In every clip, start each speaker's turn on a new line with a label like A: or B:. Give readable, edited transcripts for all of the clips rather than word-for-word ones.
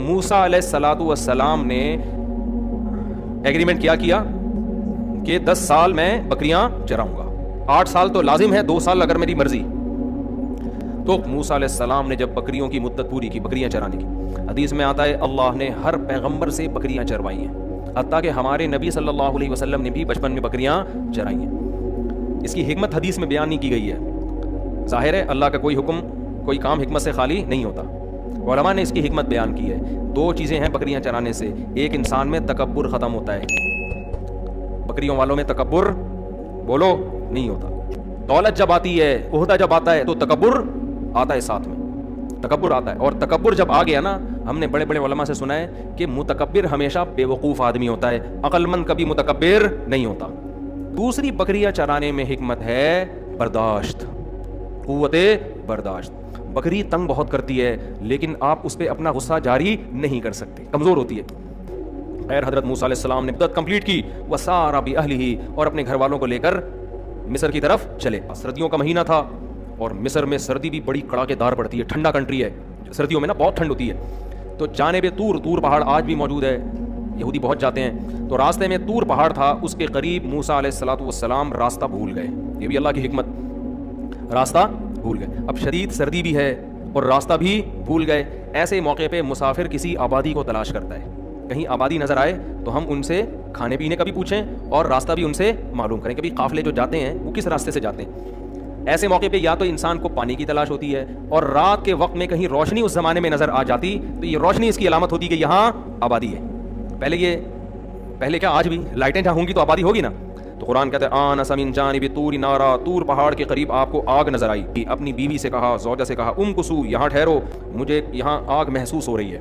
A: موسیٰ علیہ الصلوۃ والسلام نے ایگریمنٹ کیا کہ 10 سال میں بکریاں چراؤں گا، 8 سال تو لازم ہے، 2 سال اگر میری مرضی۔ تو موسیٰ علیہ السلام نے جب بکریوں کی مدت پوری کی، بکریاں چرانے کی، حدیث میں آتا ہے اللہ نے ہر پیغمبر سے بکریاں چروائی ہیں، حتیٰ کہ ہمارے نبی صلی اللہ علیہ وسلم نے بھی بچپن میں بکریاں چرائی ہیں۔ اس کی حکمت حدیث میں بیان نہیں کی گئی ہے۔ ظاہر ہے اللہ کا کوئی حکم، کوئی کام حکمت سے خالی نہیں ہوتا۔ علماء نے اس کی حکمت بیان کی ہے۔ 2 چیزیں ہیں بکریاں چرانے سے، ایک انسان میں تکبر ختم ہوتا ہے، بکریوں والوں میں تکبر بولو نہیں ہوتا۔ دولت جب آتی ہے، عہدہ جب آتا ہے تو تکبر آتا ہے، ساتھ میں تکبر آتا ہے، اور تکبر جب آ گیا نا، ہم نے بڑے بڑے علماء سے سنا ہے کہ متکبر ہمیشہ بے وقوف آدمی ہوتا ہے، عقل مند کبھی متکبر نہیں ہوتا۔ دوسری بکریاں چرانے میں حکمت ہے برداشت، قوت برداشت۔ بکری تنگ بہت کرتی ہے لیکن آپ اس پہ اپنا غصہ جاری نہیں کر سکتے، کمزور ہوتی ہے۔ خیر حضرت موسیٰ علیہ السلام نے مدت کمپلیٹ کی، وسارا بأہلہ، اور اپنے گھر والوں کو لے کر مصر کی طرف چلے۔ سردیوں کا مہینہ تھا اور مصر میں سردی بھی بڑی کڑاکے دار پڑتی ہے، ٹھنڈا کنٹری ہے، سردیوں میں نا بہت ٹھنڈ ہوتی ہے۔ تو جانب طور پہاڑ آج بھی موجود ہے، یہودی بہت جاتے ہیں۔ تو راستے میں طور پہاڑ تھا، اس کے قریب موسیٰ علیہ الصلوۃ والسلام راستہ بھول گئے۔ یہ بھی اللہ کی حکمت، راستہ بھول گئے۔ اب شدید سردی بھی ہے اور راستہ بھی بھول گئے۔ ایسے موقع پہ مسافر کسی آبادی کو تلاش کرتا ہے، کہیں آبادی نظر آئے تو ہم ان سے کھانے پینے کا بھی پوچھیں اور راستہ بھی ان سے معلوم کریں، کبھی قافلے جو جاتے ہیں وہ کس راستے سے جاتے ہیں۔ ایسے موقع پہ یا تو انسان کو پانی کی تلاش ہوتی ہے، اور رات کے وقت میں کہیں روشنی اس زمانے میں نظر آ جاتی تو یہ روشنی اس کی علامت ہوتی کہ یہاں آبادی ہے۔ پہلے کیا، آج بھی لائٹیں جہاں ہوں گی تو آبادی ہوگی نا۔ تو قرآن کہتا ہے آنس من جانب طور نارا، طور پہاڑ کے قریب آپ کو آگ نظر آئی۔ اپنی بیوی سے کہا، زوجہ سے کہا، امکثوا، یہاں ٹھہرو، مجھے یہاں آگ محسوس ہو رہی ہے۔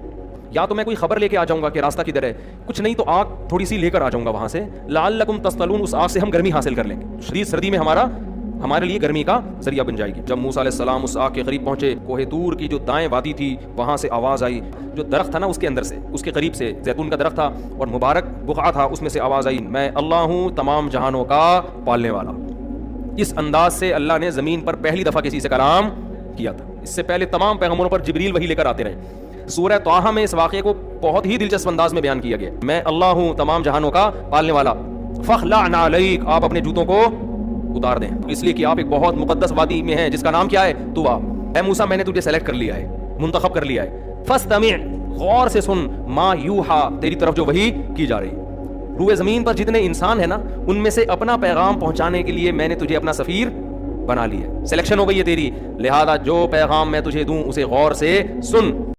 A: یا تو میں کوئی خبر لے کے آ جاؤں گا کہ راستہ کدھر ہے، کچھ نہیں تو آگ تھوڑی سی لے کر آ جاؤں گا وہاں سے، لعلکم تصطلون، اس آگ سے ہم گرمی حاصل کر لیں گے، شدید سردی میں ہمارے لیے گرمی کا ذریعہ بن جائے گی۔ جب موسیٰ علیہ السلام اس آگ کے قریب پہنچے، کوہ طور کی جو دائیں وادی تھی وہاں سے آواز آئی، جو درخت تھا نا اس کے اندر سے، اس کے قریب سے زیتون کا درخت تھا اور مبارک بقعہ تھا، اس میں سے آواز آئی، میں اللہ ہوں تمام جہانوں کا پالنے والا۔ اس انداز سے اللہ نے زمین پر پہلی دفعہ کسی سے کلام کیا تھا، اس سے پہلے تمام پیغمبروں پر جبریل وحی لے کر آتے رہے۔ سورہ طٰہٰ میں اس واقعے کو بہت ہی دلچسپ انداز میں بیان کیا گیا، میں اللہ ہوں تمام جہانوں کا پالنے والا، فاخلع نعلیک، آپ اپنے جوتوں کو اتار دیں، اس لیے کہ آپ ایک بہت مقدس وادی میں ہیں جس کا نام کیا ہے، طویٰ۔ اے موسیٰ میں نے تجھے سلیکٹ کر لیا ہے، منتخب کر لیا ہے، فاستمع، غور سے سن، ما یوحیٰ، تیری طرف جو وحی کی جا رہی۔ روئے زمین پر جتنے انسان ہیں نا، ان میں سے اپنا پیغام پہنچانے کے لیے میں نے تجھے اپنا سفیر بنا لیا ہے، سلیکشن ہو گئی ہے تیری، لہذا جو پیغام میں تجھے دوں اسے غور سے سن۔